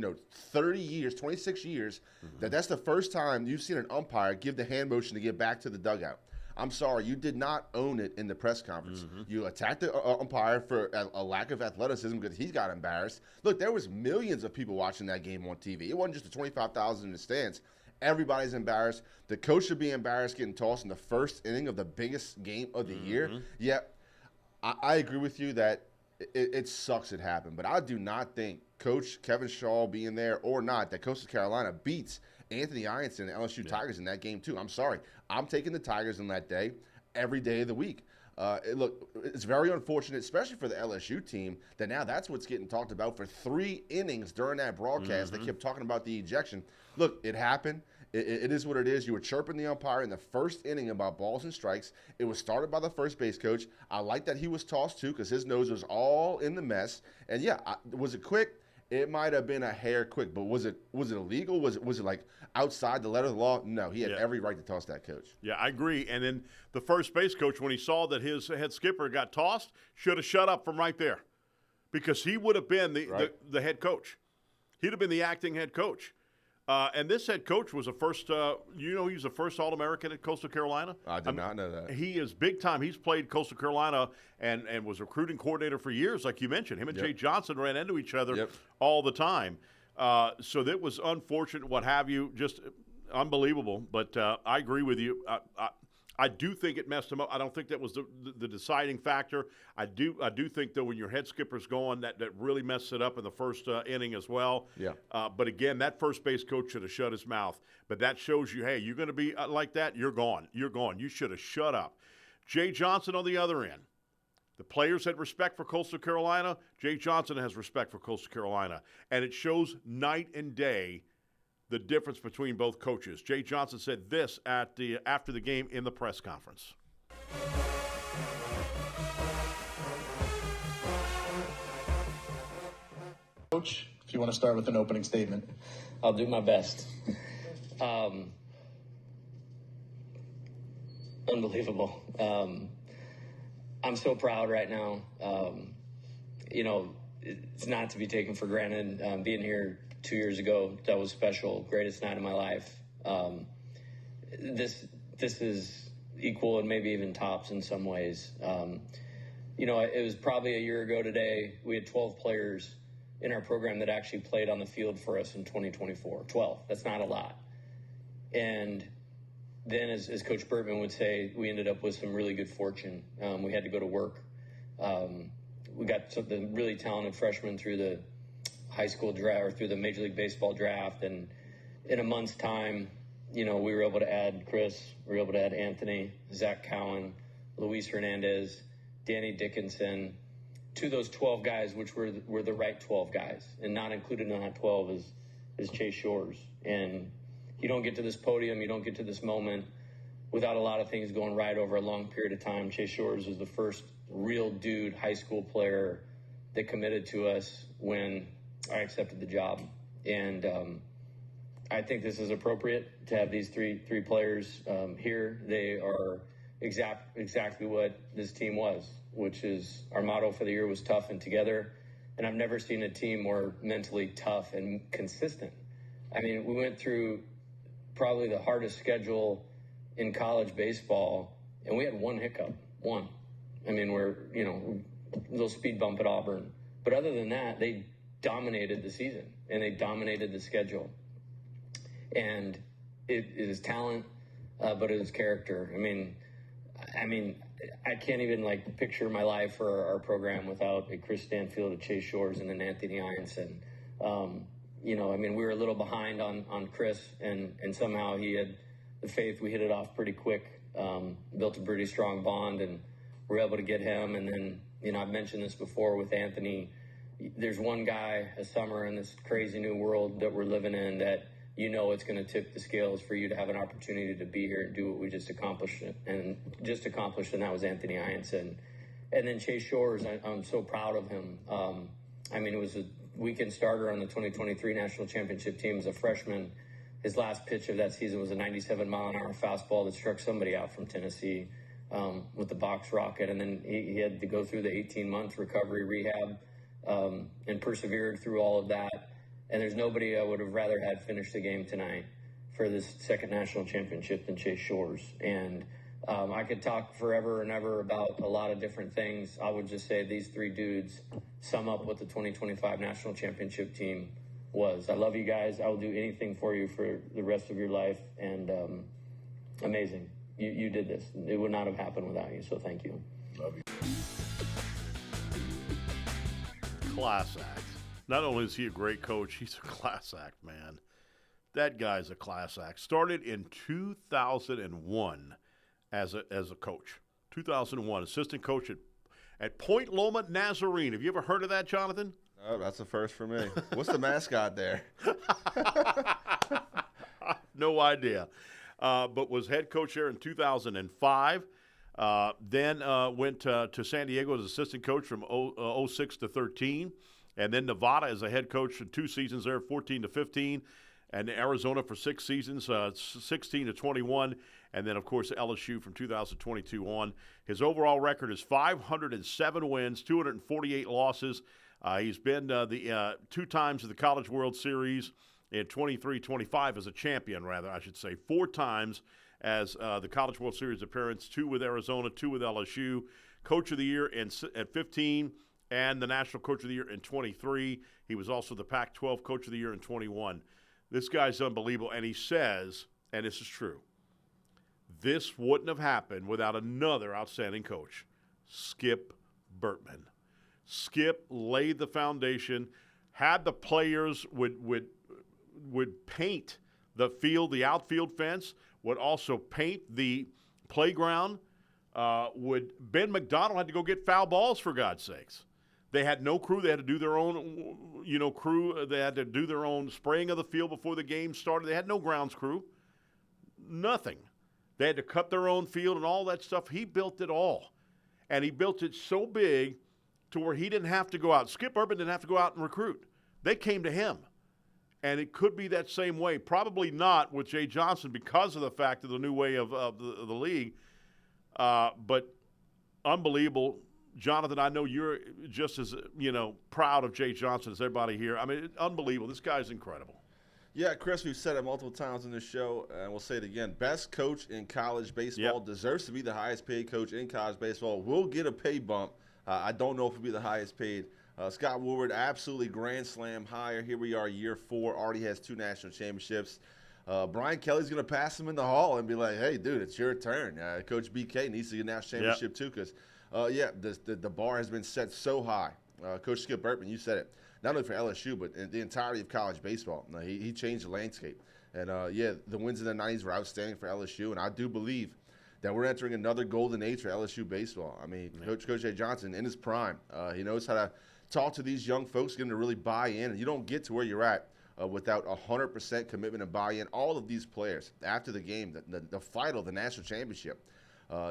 30 years, 26 years, that's the first time you've seen an umpire give the hand motion to get back to the dugout. I'm sorry, you did not own it in the press conference. You attacked the umpire for a lack of athleticism because he got embarrassed. Look, there was millions of people watching that game on TV. It wasn't just the 25,000 in the stands. Everybody's embarrassed. The coach should be embarrassed getting tossed in the first inning of the biggest game of the year. Yeah, I agree with you that it sucks it happened, but I do not think Coach Kevin Shaw being there or not, that Coastal Carolina beats Anthony Ianson and LSU Tigers in that game too. I'm sorry. I'm taking the Tigers on that day every day of the week. Look, it's very unfortunate, especially for the LSU team, that now that's what's getting talked about for 3 innings during that broadcast. They kept talking about the ejection. Look, it happened. It is what it is. You were chirping the umpire in the first inning about balls and strikes. It was started by the first base coach. I like that he was tossed too because his nose was all in the mess. And yeah, was it quick? It might have been a hair quick, but was it illegal? Was it like outside the letter of the law? No, he had every right to toss that coach. Yeah, I agree. And then the first base coach, when he saw that his head skipper got tossed, should have shut up from right there, because he would have been the head coach. He'd have been the acting head coach. And this head coach was a first, he was the first All-American at Coastal Carolina. I did not know that. He is big time. He's played Coastal Carolina and was recruiting coordinator for years, like you mentioned. Him and Jay Johnson ran into each other all the time. So that was unfortunate, what have you, just unbelievable. But I agree with you. I do think it messed him up. I don't think that was the deciding factor. I do think, though, when your head skipper's gone, that really messed it up in the first inning as well. Yeah. But again, that first base coach should have shut his mouth. But that shows you, hey, you're going to be like that, you're gone. You're gone. You should have shut up. Jay Johnson on the other end. The players had respect for Coastal Carolina. Jay Johnson has respect for Coastal Carolina. And it shows night and day the difference between both coaches. Jay Johnson said this after the game in the press conference. Coach, if you want to start with an opening statement. I'll do my best. Unbelievable. I'm so proud right now. It's not to be taken for granted. Being here 2 years ago, that was special. Greatest night of my life. This is equal and maybe even tops in some ways. It was probably a year ago today, we had 12 players in our program that actually played on the field for us in 2024. 12. That's not a lot. And then, as Coach Burtman would say, we ended up with some really good fortune. We had to go to work. We got some really talented freshmen through the high school draft or through the Major League Baseball draft. And in a month's time, we were able to add Chris, we were able to add Anthony, Zach Cowan, Luis Hernandez, Danny Dickinson, to those 12 guys, which were the right 12 guys. And not included in that 12 is Chase Shores. And you don't get to this podium, you don't get to this moment without a lot of things going right over a long period of time. Chase Shores was the first real dude high school player that committed to us when I accepted the job. And I think this is appropriate to have these three players here. They are exactly what this team was, which is our motto for the year was tough and together. And I've never seen a team more mentally tough and consistent. I mean, we went through probably the hardest schedule in college baseball, and we had one hiccup, one. I mean, we're, a little speed bump at Auburn. But other than that, they dominated the season, and they dominated the schedule. And it is talent, but it is character. I mean, I can't even picture my life or our program without a Chris Stanfield, a Chase Shores, and an Anthony Ianson. We were a little behind on Chris, and somehow he had the faith. We hit it off pretty quick, built a pretty strong bond, and we're able to get him. And then, I've mentioned this before with Anthony. There's one guy a summer in this crazy new world that we're living in that it's going to tip the scales for you to have an opportunity to be here and do what we just accomplished, and that was Anthony Ianson. And then Chase Shores, I'm so proud of him. It was a weekend starter on the 2023 National Championship team as a freshman. His last pitch of that season was a 97-mile-an-hour fastball that struck somebody out from Tennessee with the box rocket. And then he had to go through the 18-month recovery rehab and persevered through all of that. And there's nobody I would have rather had finish the game tonight for this second national championship than Chase Shores. And I could talk forever and ever about a lot of different things. I would just say these three dudes sum up what the 2025 national championship team was. I love you guys. I will do anything for you for the rest of your life. And amazing. You did this. It would not have happened without you. So thank you. Love you. Class act. Not only is he a great coach, he's a class act, man. That guy's a class act. Started in 2001 as a coach. 2001, assistant coach at Point Loma Nazarene. Have you ever heard of that, Jonathan? Oh, that's a first for me. What's the mascot there? No idea. But was head coach there in 2005. Then went to San Diego as assistant coach from 06 to 13. And then Nevada as a head coach for 2 seasons there, 14 to 15. And Arizona for 6 seasons, 16 to 21. And then, of course, LSU from 2022 on. His overall record is 507 wins, 248 losses. He's been 2 times to the College World Series in 23-25 as a champion, rather, I should say. 4 times as the College World Series appearance, 2 with Arizona, 2 with LSU. Coach of the Year at 15 and the National Coach of the Year in 23. He was also the Pac-12 Coach of the Year in 21. This guy's unbelievable, and he says, and this is true, this wouldn't have happened without another outstanding coach, Skip Burtman. Skip laid the foundation, had the players would paint the field, the outfield fence, would also paint the playground. Ben McDonald had to go get foul balls, for God's sakes. They had no crew. They had to do their own, crew. They had to do their own spraying of the field before the game started. They had no grounds crew. Nothing. They had to cut their own field and all that stuff. He built it all. And he built it so big to where he didn't have to go out. Skip Urban didn't have to go out and recruit. They came to him. And it could be that same way. Probably not with Jay Johnson because of the fact of the new way of the league. But unbelievable. Jonathan, I know you're just as, proud of Jay Johnson as everybody here. I mean, unbelievable. This guy's incredible. Yeah, Chris, we've said it multiple times in this show, and we'll say it again. Best coach in college baseball, deserves to be the highest paid coach in college baseball, will get a pay bump. I don't know if he'll be the highest paid. Scott Woodward, absolutely grand slam hire. Here we are, year 4, already has 2 national championships. Brian Kelly's going to pass him in the hall and be like, hey, dude, it's your turn. Coach BK needs to get a national championship too because, the bar has been set so high. Coach Skip Burtman, you said it. Not only for LSU, but in the entirety of college baseball. He changed the landscape. And, the wins in the 90s were outstanding for LSU, and I do believe that we're entering another golden age for LSU baseball. I mean, Coach Jay Johnson, in his prime, he knows how to talk to these young folks, get them to really buy in, and you don't get to where you're at without 100% commitment and buy-in. All of these players, after the game, the final of the national championship,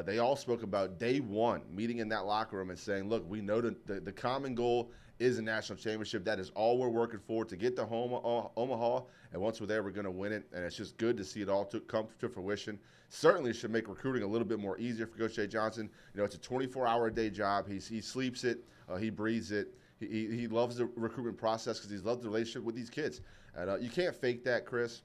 they all spoke about day one, meeting in that locker room and saying, look, we know the common goal is a national championship. That is all we're working for, to get to Omaha, and once we're there, we're going to win it, and it's just good to see it all come to fruition. Certainly should make recruiting a little bit more easier for Coach Jay Johnson. It's a 24-hour-a-day job. He sleeps it. He breathes it. He loves the recruitment process because he loves the relationship with these kids. And you can't fake that, Chris.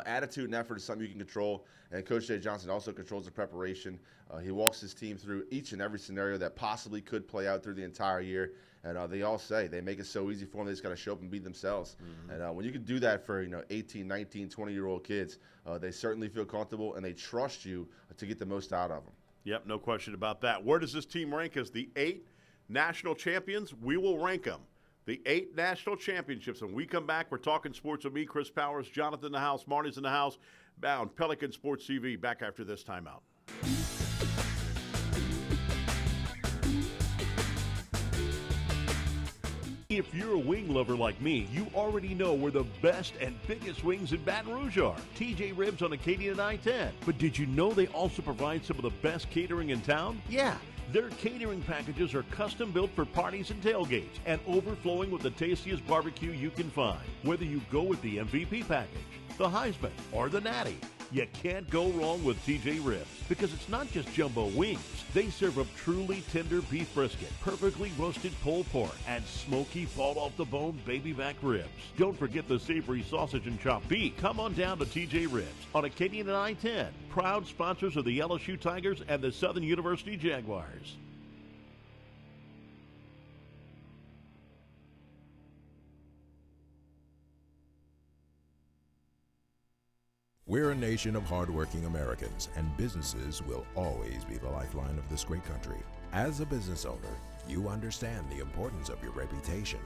Attitude and effort is something you can control, and Coach Jay Johnson also controls the preparation. He walks his team through each and every scenario that possibly could play out through the entire year, and they all say they make it so easy for them. They just got to show up and be themselves. And when you can do that for 18, 19, 20-year-old kids, they certainly feel comfortable, and they trust you to get the most out of them. Yep, no question about that. Where does this team rank as the 8 national champions? We will rank them. The 8 national championships. When we come back, we're talking sports with me, Chris Powers, Jonathan in the house, Marty's in the house, bound Pelican Sports TV. Back after this timeout. If you're a wing lover like me, you already know where the best and biggest wings in Baton Rouge are. TJ Ribs on Acadian and I-10. But did you know they also provide some of the best catering in town? Yeah. Their catering packages are custom built for parties and tailgates and overflowing with the tastiest barbecue you can find. Whether you go with the MVP package, the Heisman, or the Natty, you can't go wrong with TJ Ribs because it's not just jumbo wings. They serve up truly tender beef brisket, perfectly roasted pulled pork, and smoky fall-off-the-bone baby back ribs. Don't forget the savory sausage and chopped beef. Come on down to TJ Ribs on Acadian and I-10, proud sponsors of the LSU Tigers and the Southern University Jaguars. We're a nation of hardworking Americans, and businesses will always be the lifeline of this great country. As a business owner, you understand the importance of your reputation.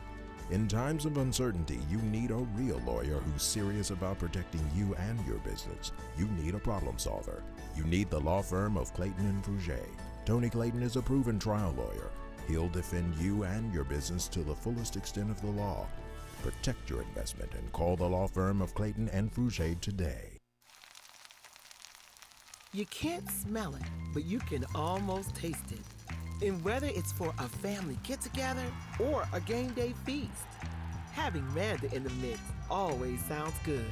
In times of uncertainty, you need a real lawyer who's serious about protecting you and your business. You need a problem solver. You need the law firm of Clayton and Fouget. Tony Clayton is a proven trial lawyer. He'll defend you and your business to the fullest extent of the law. Protect your investment and call the law firm of Clayton and Fouget today. You can't smell it, but you can almost taste it. And whether it's for a family get-together or a game day feast, having Manda in the mix always sounds good.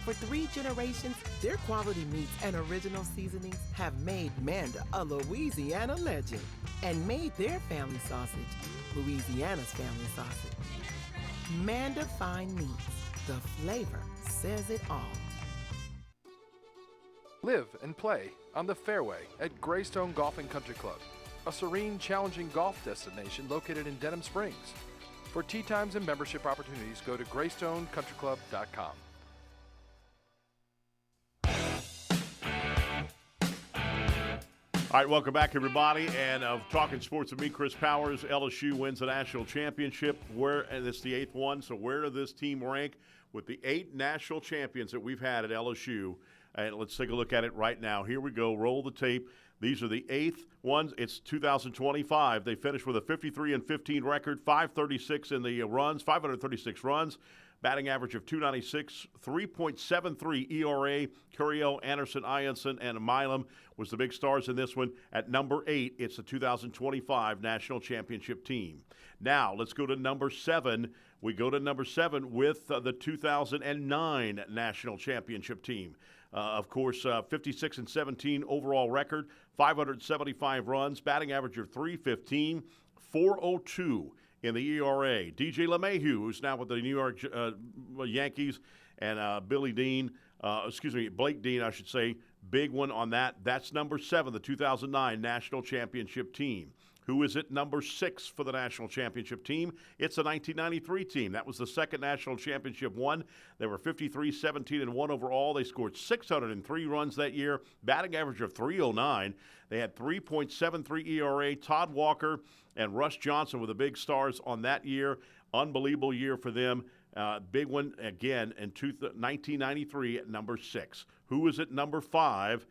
For 3 generations, their quality meats and original seasonings have made Manda a Louisiana legend and made their family sausage Louisiana's family sausage. Manda Fine Meats. The flavor says it all. Live and play on the fairway at Greystone Golf and Country Club, a serene, challenging golf destination located in Denham Springs. For tee times and membership opportunities, go to GreystoneCountryClub.com. All right, welcome back, everybody. And talking sports with me, Chris Powers. LSU wins the national championship. And it's the 8th one. So where does this team rank with the 8 national champions that we've had at LSU? And let's take a look at it right now. Here we go. Roll the tape. These are the 8th ones. It's 2025. They finished with a 53-15 record, 536 in the runs, 536 runs, batting average of 296, 3.73 ERA. Curiel, Anderson, Ianson, and Milam was the big stars in this one. At number 8, it's the 2025 national championship team. Now, let's go to number 7. We go to number 7 with the 2009 national championship team. Of course, 56-17 overall record, 575 runs, batting average of 315, 402 in the ERA. DJ LeMahieu, who's now with the New York Yankees, And Blake Dean, I should say, big one on that. That's number 7, the 2009 National Championship team. Who is at number 6 for the national championship team? It's the 1993 team. That was the second national championship won. They were 53-17-1 overall. They scored 603 runs that year, batting average of .309. They had 3.73 ERA. Todd Walker and Russ Johnson were the big stars on that year. Unbelievable year for them. Big one again in 1993 at number 6. Who is at number 5?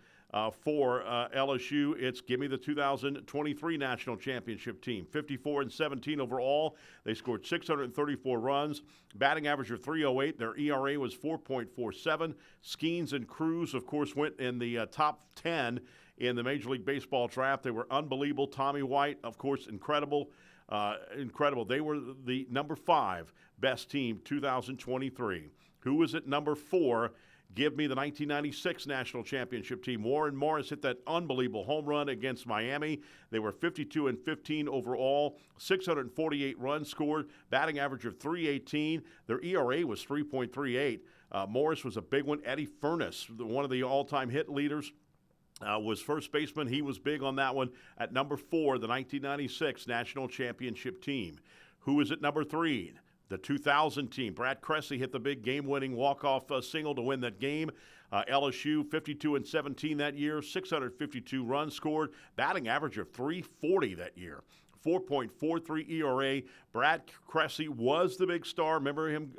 For LSU, it's give me the 2023 national championship team. 54-17 overall. They scored 634 runs, batting average of .308. Their ERA was 4.47. Skeens and Cruz, of course, went in the top 10 in the Major League Baseball draft. They were unbelievable. Tommy White, of course, incredible. They were the number 5 best team 2023. Who was at number 4? Give me the 1996 national championship team. Warren Morris hit that unbelievable home run against Miami. They were 52-15 overall, 648 runs scored, batting average of .318. Their ERA was 3.38. Morris was a big one. Eddie Furness, one of the all-time hit leaders, was first baseman. He was big on that one. At number 4, the 1996 national championship team. Who is at number 3? The 2000 team. Brad Cressy hit the big game-winning walk-off single to win that game. LSU 52-17 that year, 652 runs scored, batting average of .340 that year. 4.43 ERA. Brad Cressy was the big star. Remember him?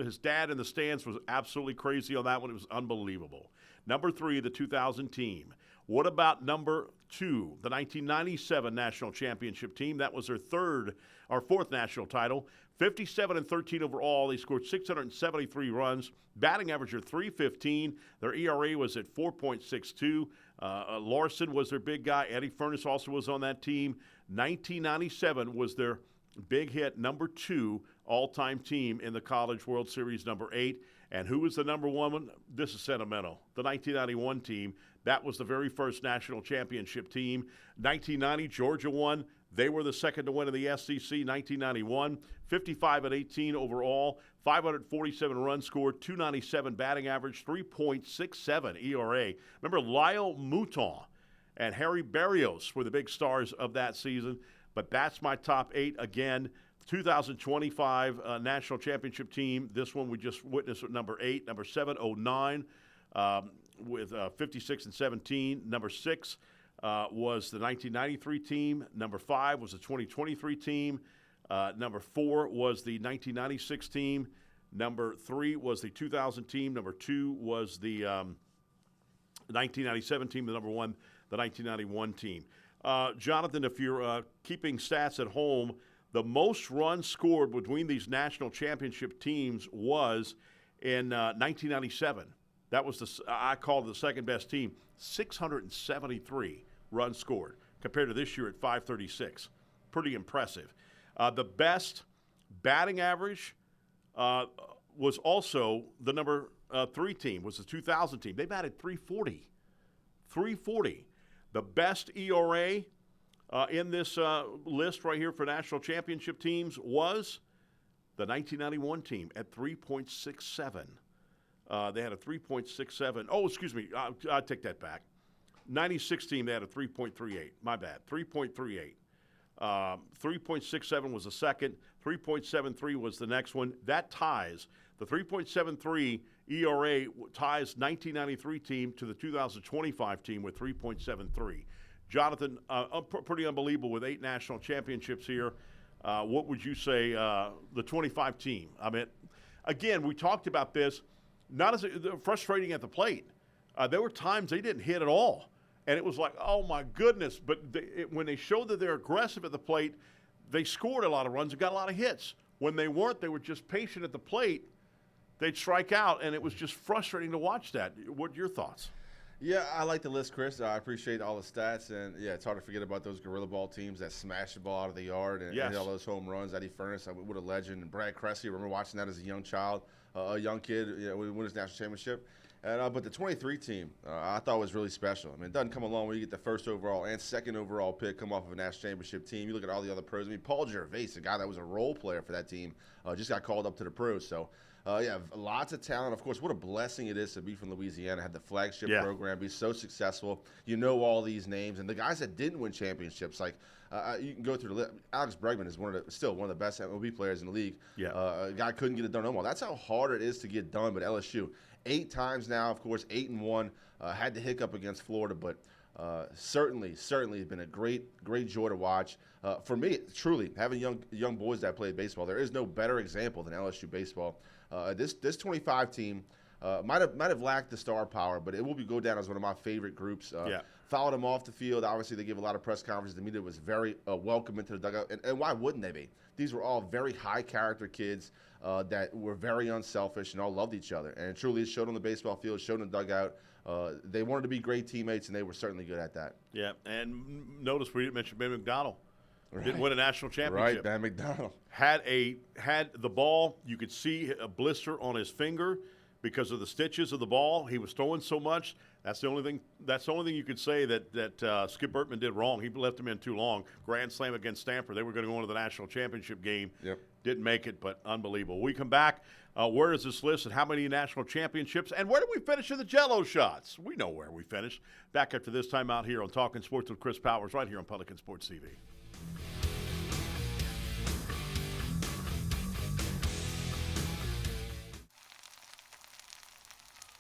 His dad in the stands was absolutely crazy on that one. It was unbelievable. Number 3, the 2000 team. What about number 2, the 1997 national championship team? That was their 4th national title. 57-13 overall. They scored 673 runs, batting average of .315. Their ERA was at 4.62. Larson was their big guy. Eddie Furness also was on that team. 1997 was their big hit, number 2 all-time team in the College World Series, number 8. And who was the number 1? This is sentimental. The 1991 team. That was the very first national championship team. 1990, Georgia won. They were the second to win in the SEC. 1991, 55-18 overall, 547 runs scored, .297 batting average, 3.67 ERA. Remember, Lyle Mouton and Harry Barrios were the big stars of that season. But that's my top 8 again. 2025 national championship team. This one we just witnessed with number 8. Number 7, 09 with 56-17. Number 6 was the 1993 team. Number 5 was the 2023 team. Number 4 was the 1996 team. Number 3 was the 2000 team. Number 2 was the 1997 team. The number 1, the 1991 team. Jonathan, if you're keeping stats at home, the most runs scored between these national championship teams was in 1997. That was I called the second best team. 673 runs scored compared to this year at 536. Pretty impressive. The best batting average was also the number 3 team, was the 2000 team. They batted .340. .340. The best ERA in this list right here for national championship teams was the 1991 team at 3.67. They had a 3.67. Oh, excuse me. I take that back. 96 team, they had a 3.38. My bad. 3.38. 3.67 was the second. 3.73 was the next one. That ties. The 3.73 ERA ties 1993 team to the 2025 team with 3.73. Jonathan, pretty unbelievable with 8 national championships here. What would you say the 25 team? I mean, again, we talked about this. Not as frustrating at the plate. There were times they didn't hit at all. And it was like, oh, my goodness. But when they showed that they're aggressive at the plate, they scored a lot of runs and got a lot of hits. When they weren't, they were just patient at the plate. They'd strike out, and it was just frustrating to watch that. What are your thoughts? Yeah, I like the list, Chris. I appreciate all the stats. And, yeah, it's hard to forget about those gorilla ball teams that smash the ball out of the yard and, and all those home runs. Eddie Furness, what a legend. And Brad Cressy, I remember watching that as a young child, a young kid, when he won his national championship. And but the 23 team, I thought was really special. I mean, it doesn't come along when you get the first overall and second overall pick come off of a national championship team. You look at all the other pros. I mean, Paul Gervais, a guy that was a role player for that team, just got called up to the pros. So Yeah, lots of talent. Of course, what a blessing it is to be from Louisiana, have the flagship program, be so successful. You know all these names. And the guys that didn't win championships, like you can go through the list. Alex Bregman is still one of the best MLB players in the league. Yeah. A guy couldn't get it done in Omaha. That's how hard it is to get done with LSU. 8 times now, of course, 8-1. Had the hiccup against Florida, but certainly it's been a great joy to watch. For me, truly, having young boys that play baseball, there is no better example than LSU baseball. This 25 team might have lacked the star power, but it will go down as one of my favorite groups. Followed them off the field. Obviously, they give a lot of press conferences. The media was very welcome into the dugout, and why wouldn't they be? These were all very high-character kids that were very unselfish and all loved each other. And truly, it showed on the baseball field, showed in the dugout. They wanted to be great teammates, and they were certainly good at that. Yeah, and notice we didn't mention Ben McDonald. Right. Didn't win a national championship. Right, Ben McDonald. Had the ball. You could see a blister on his finger because of the stitches of the ball. He was throwing so much. That's the only thing you could say that Skip Bertman did wrong. He left him in too long. Grand slam against Stanford. They were going to go into the national championship game. Yep. Didn't make it, but unbelievable. We come back. Where is this list and how many national championships? And where did we finish in the Jello shots? We know where we finished. Back after this time out here on Talkin' Sports with Chris Powers, right here on Pelican Sports TV.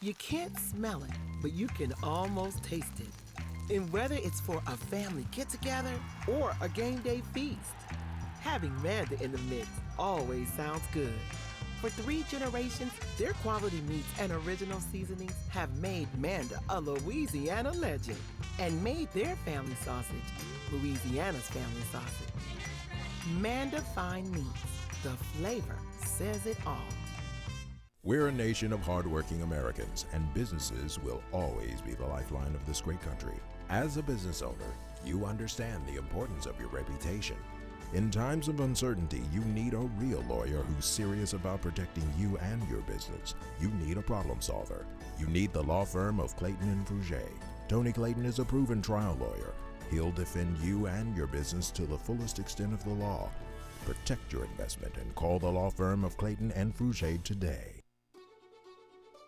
You can't smell it, but you can almost taste it. And whether it's for a family get-together or a game day feast, having Manda in the mix always sounds good. For 3 generations, their quality meats and original seasonings have made Manda a Louisiana legend and made their family sausage Louisiana's family sausage. Manda Fine Meats, the flavor says it all. We're a nation of hardworking Americans, and businesses will always be the lifeline of this great country. As a business owner, you understand the importance of your reputation. In times of uncertainty, you need a real lawyer who's serious about protecting you and your business. You need a problem solver. You need the law firm of Clayton and Fouger. Tony Clayton is a proven trial lawyer. He'll defend you and your business to the fullest extent of the law. Protect your investment and call the law firm of Clayton and Fouger today.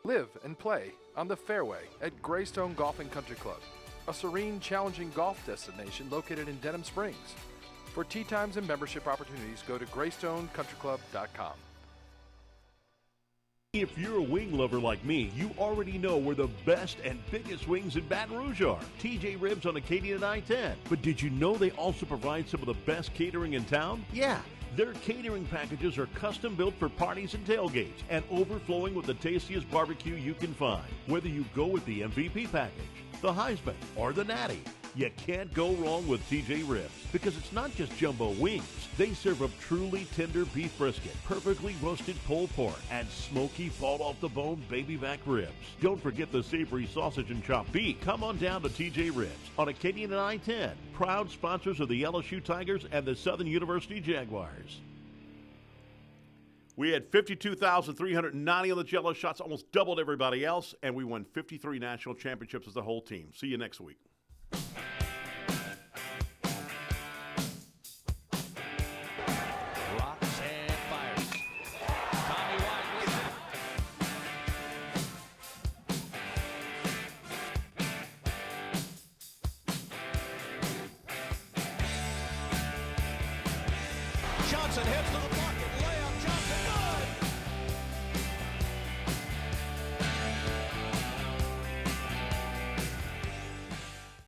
Live and play on the fairway at Greystone Golf and Country Club, a serene, challenging golf destination located in Denham Springs. For tee times and membership opportunities, go to GreystonecountryClub.com. If you're a wing lover like me, you already know where the best and biggest wings in Baton Rouge are. TJ Ribs on Acadian and I-10. But did you know they also provide some of the best catering in town? Yeah. Their catering packages are custom built for parties and tailgates and overflowing with the tastiest barbecue you can find. Whether you go with the MVP package, the Heisman, or the Natty, you can't go wrong with TJ Ribs because it's not just jumbo wings. They serve up truly tender beef brisket, perfectly roasted pulled pork, and smoky fall-off-the-bone baby back ribs. Don't forget the savory sausage and chopped beef. Come on down to TJ Ribs on Acadian and I-10, proud sponsors of the LSU Tigers and the Southern University Jaguars. We had 52,390 on the Jello shots, almost doubled everybody else, and we won 53 national championships as the whole team. See you next week. Rocks and fires. Tommy White with it. Johnson heads to the block.